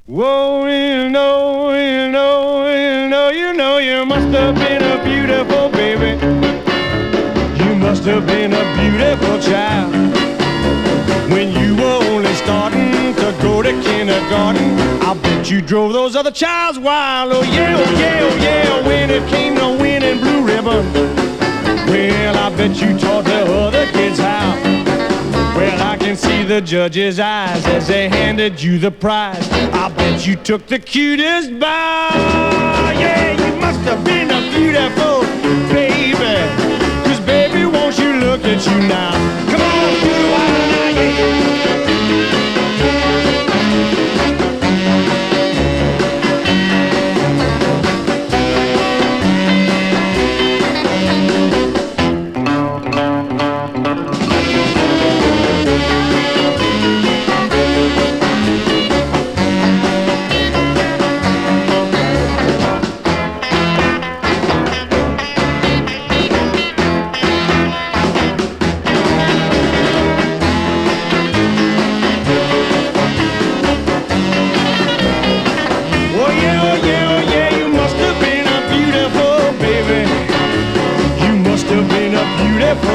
Whoa, you must have been a beautiful baby. You must have been a beautiful child. When you were only starting to go to kindergarten, I bet you drove those other childs wild. Oh yeah, oh yeah, oh yeah, when it came to winning blue ribbon. Well, I bet you taught the other kids how. Well, I can see the judge's eyes as they handed you the prize. I bet you took the cutest bow. Yeah, you must have been a beautiful baby. 'Cause baby, won't you look at you now? Come on, do the wild now, yeah.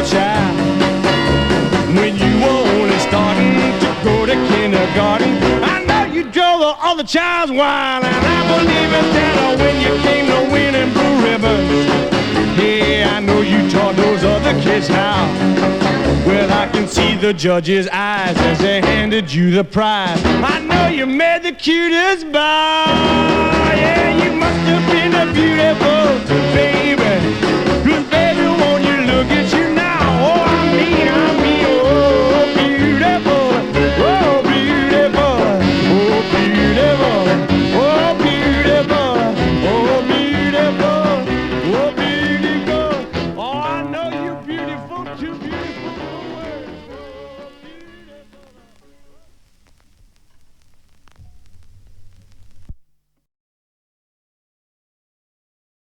Child, when you were only starting to go to kindergarten, I know you drove all the childs wild, and I believe it that when you came to winning blue ribbons, yeah, I know you taught those other kids how. Well, I can see the judge's eyes as they handed you the prize. I know you made the cutest bow. Yeah, you must have been a beautiful baby.